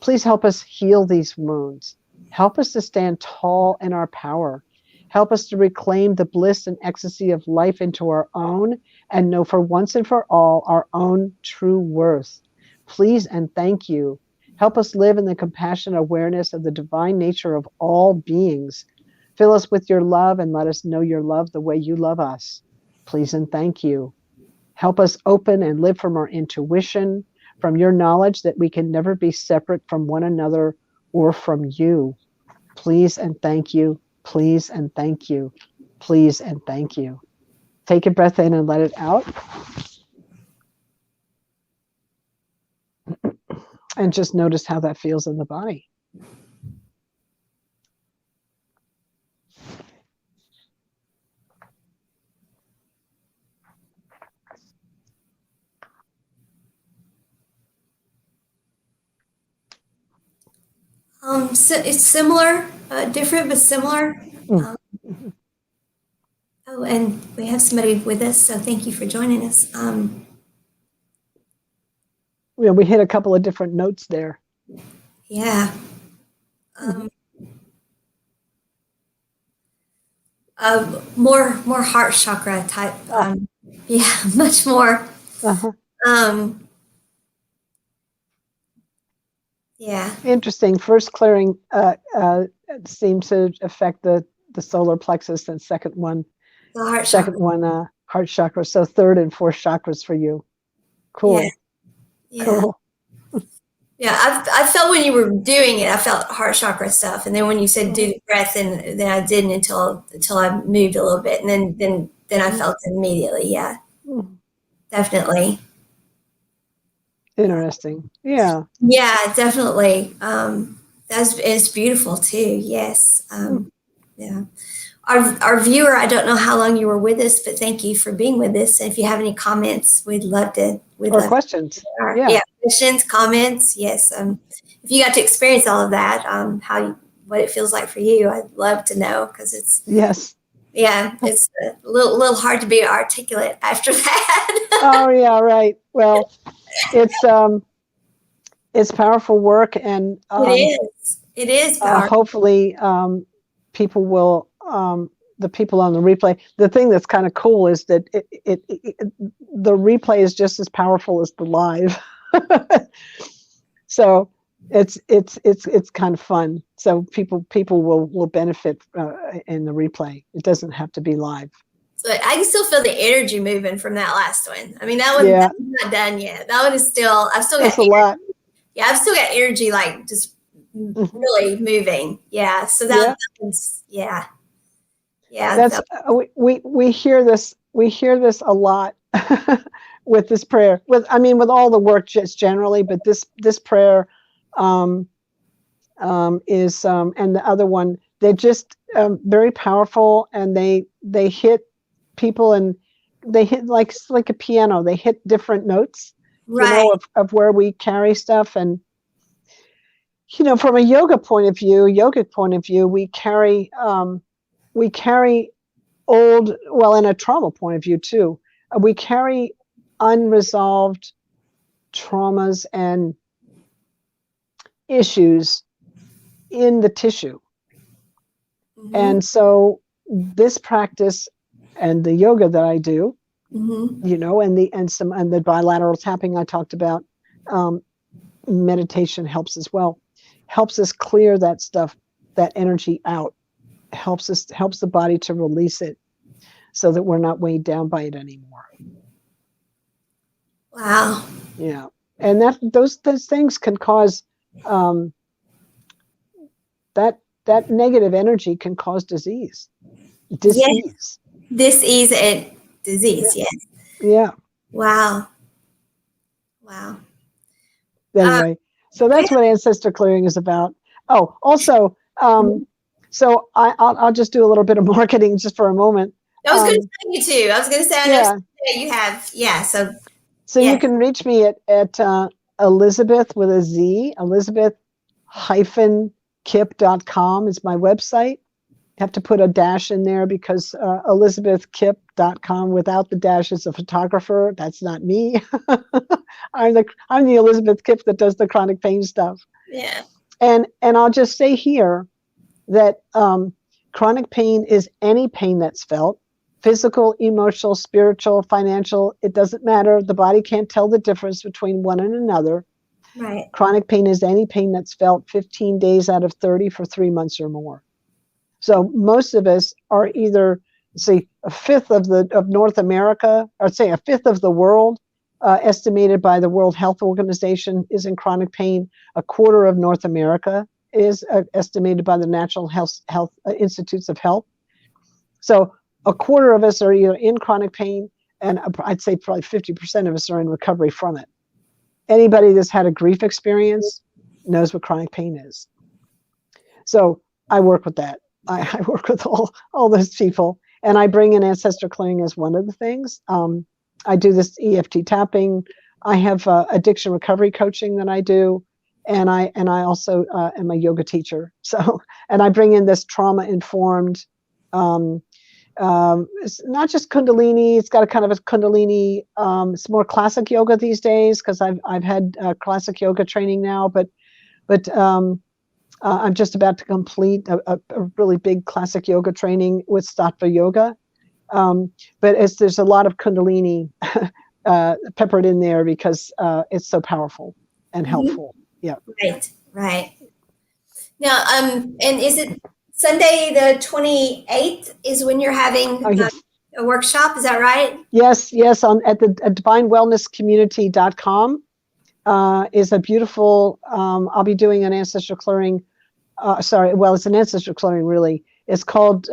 please help us heal these wounds. Help us to stand tall in our power. Help us to reclaim the bliss and ecstasy of life into our own and know for once and for all our own true worth. Please and thank you. Help us live in the compassionate awareness of the divine nature of all beings. Fill us with your love and let us know your love the way you love us. Please and thank you. Help us open and live from our intuition, from your knowledge that we can never be separate from one another or from you. Please and thank you. Please and thank you. Please and thank you. Take a breath in and let it out. And just notice how that feels in the body. So it's similar, different but similar. Oh, and we have somebody with us, so thank you for joining us. Yeah, we hit a couple of different notes there. Yeah. More heart chakra type. Yeah, much more. Yeah. Interesting. First clearing seems to affect the solar plexus, and second one, The heart second chakra. one, heart chakra. So third and fourth chakras for you. Cool. Yeah. Yeah. Cool. Yeah, I felt when you were doing it, I felt heart chakra stuff, and then when you said do the breath, and then I didn't until I moved a little bit, and then I felt it immediately. Yeah, definitely. Interesting. Yeah. Yeah, definitely. It's beautiful too. Yes. Yeah. Our viewer, I don't know how long you were with us, but thank you for being with us. And if you have any comments, we'd love to. Or questions. Yeah, questions, comments. Yes. If you got to experience all of that, what it feels like for you, I'd love to know, because it's it's a little hard to be articulate after that. Oh yeah, right. Well, it's powerful work, and it is powerful. hopefully people will the people on the replay. The thing that's kind of cool is that the replay is just as powerful as the live. So it's kind of fun. So people will benefit in the replay. It doesn't have to be live. So I can still feel the energy moving from that last one. I mean, that one's not done yet. That one is still. I've still got. That's a lot. Yeah, I've still got energy, like just really moving. Yeah. So that's yeah. That's we hear this a lot with this prayer. With all the work just generally, but this prayer is and the other one, they're just very powerful, and they hit people, and they hit like a piano. They hit different notes, of where we carry stuff. And from a yogic point of view, we carry old, well, in a trauma point of view too, we carry unresolved traumas and issues in the tissue. And so this practice and the yoga that I do, and the bilateral tapping I talked about, meditation helps as well, helps us clear that stuff, that energy out, helps the body to release it, so that we're not weighed down by it anymore. Wow. Yeah. And those things can cause that negative energy can cause disease. Yes. Disease and disease. Yeah. Yes. Yeah. Wow. Wow. Anyway, so that's what ancestor clearing is about. Oh, also, so I'll just do a little bit of marketing just for a moment. I was going to tell you too. I was going to say, I know you have, So you can reach me at Elizabeth with a Z, Elizabeth-Kipp.com is my website. You have to put a dash in there because ElizabethKipp.com without the dash is a photographer. That's not me. I'm the Elizabeth Kipp that does the chronic pain stuff. Yeah. And I'll just say here that chronic pain is any pain that's felt. Physical, emotional, spiritual, financial, it doesn't matter. The body can't tell the difference between one and another. Right. Chronic pain is any pain that's felt 15 days out of 30 for 3 months or more. So most of us are either, say, a fifth of North America, or say a fifth of the world, estimated by the World Health Organization, is in chronic pain. A quarter of North America is estimated by the National Health Institutes of Health. So a quarter of us are either in chronic pain, and I'd say probably 50% of us are in recovery from it. Anybody that's had a grief experience knows what chronic pain is. So I work with that. I work with all those people, and I bring in ancestor clearing as one of the things. I do this EFT tapping. I have addiction recovery coaching that I do, and I also am a yoga teacher. So, and I bring in this trauma informed. It's not just Kundalini. It's got a kind of a Kundalini. It's more classic yoga these days because I've had classic yoga training now, but I'm just about to complete a really big classic yoga training with Sattva yoga. But there's a lot of Kundalini peppered in there because it's so powerful and helpful. Yeah. Right. Now, and is it Sunday the 28th is when you're having a workshop? Is that right? Yes. At divinewellnesscommunity.com is a beautiful. I'll be doing an ancestral clearing. It's an ancestral clearing, really. It's called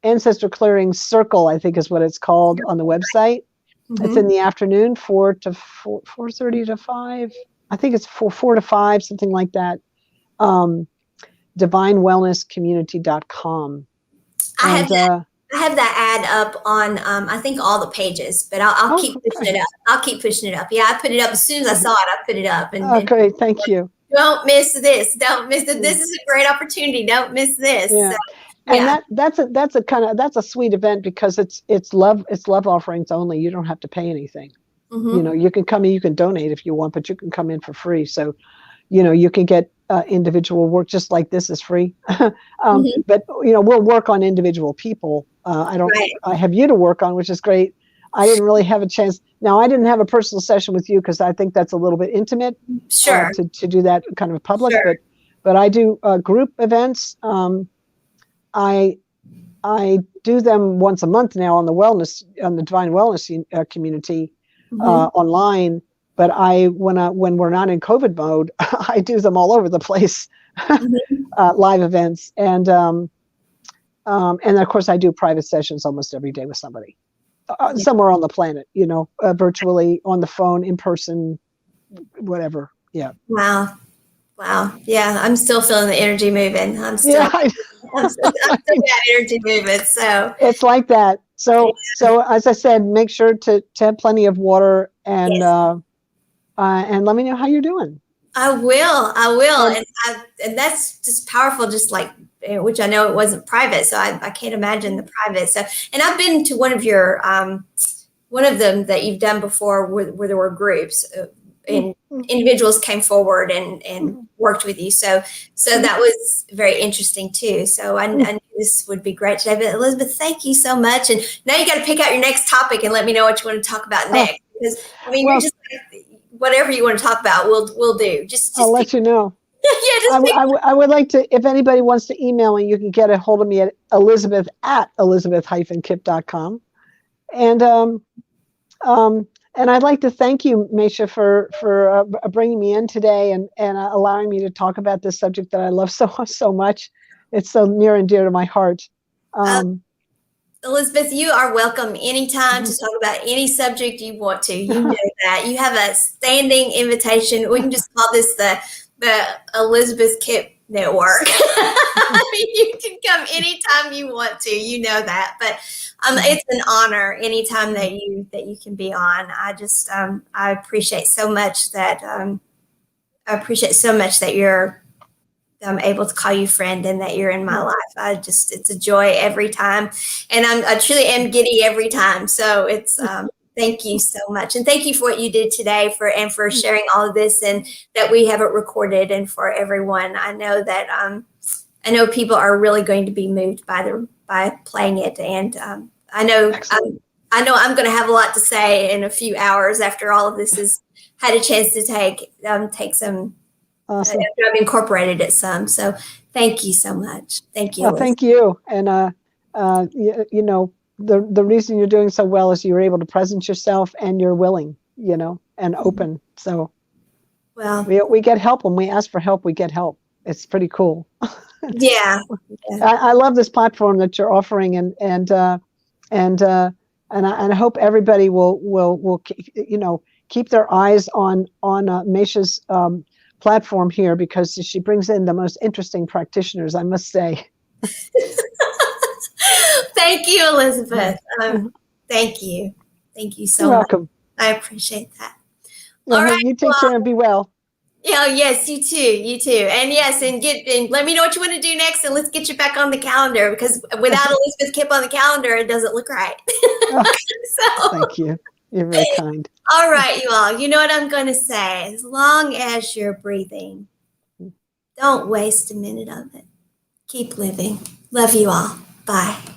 Ancestral Clearing Circle, I think is what it's called on the website. Mm-hmm. It's in the afternoon, 4:30 to 5. I think it's 4 to 5, something like that. Divinewellnesscommunity.com. I have that ad up on, I think, all the pages, but I'll keep pushing it up. I'll keep pushing it up. Yeah, I put it up as soon as I saw it. I put it up. Okay, thank you. Don't miss this. Don't miss it. This is a great opportunity. Don't miss this. Yeah. So, and that's a sweet event because it's love offerings only. You don't have to pay anything. Mm-hmm. You can come in, you can donate if you want, but you can come in for free. So, you can get individual work just like this is free. Mm-hmm. But we'll work on individual people. I have you to work on, which is great. I didn't really have a chance. Now, I didn't have a personal session with you because I think that's a little bit intimate. Sure. To do that kind of public, sure. but I do group events. I do them once a month now on the Divine Wellness community online. But when we're not in COVID mode, I do them all over the place, live events, and of course I do private sessions almost every day with somebody. Somewhere on the planet, virtually, on the phone, in person, whatever. Yeah. Wow. Yeah, I'm still feeling the energy moving. I'm still that energy moving. So it's like that. So as I said, make sure to have plenty of water and let me know how you're doing. I will. And that's just powerful. Just like, which I know it wasn't private, so I can't imagine the private. So, and I've been to one of your, one of them that you've done before where there were groups and individuals came forward and worked with you. So that was very interesting too. So I knew this would be great today. But Elizabeth, thank you so much. And now you got to pick out your next topic and let me know what you want to talk about next. Because you're just whatever you want to talk about, we'll do. Just I'll let you know. I would like to, if anybody wants to email me, you can get a hold of me at Elizabeth@elizabeth-kipp.com. And And I'd like to thank you, Maysha, for bringing me in today and allowing me to talk about this subject that I love so much. It's so near and dear to my heart. Elizabeth, you are welcome anytime to talk about any subject you want to. You know that. You have a standing invitation. We can just call this the Elizabeth Kipp Network. You can come anytime you want to. You know that. But it's an honor anytime that you can be on. I just I appreciate so much that you're I'm able to call you friend and that you're in my life. It's a joy every time. And I truly am giddy every time. So it's, thank you so much. And thank you for what you did today for sharing all of this and that we have it recorded and for everyone. I know that, I know people are really going to be moved by playing it. And, I know I'm going to have a lot to say in a few hours after all of this has had a chance to take some. Awesome. I've incorporated it some. So thank you so much. Thank you. Well, thank you. And, you know, the reason you're doing so well is you're able to present yourself and you're willing, you know, and open. So well, we get help when we ask for help, we get help. It's pretty cool. Yeah. I love this platform that you're offering and I hope everybody will, you know, keep their eyes on Maysha's, platform here because she brings in the most interesting practitioners, I must say. Thank you, Elizabeth. Thank you. Thank you so You're much. welcome. I appreciate that. All right. You take care and be well. Yeah, yes, you too. You too. And yes, and let me know what you want to do next and let's get you back on the calendar because without Elizabeth Kipp on the calendar, it doesn't look right. So thank you. You're very kind. All right, you all. You know what I'm going to say. As long as you're breathing, don't waste a minute of it. Keep living. Love you all. Bye.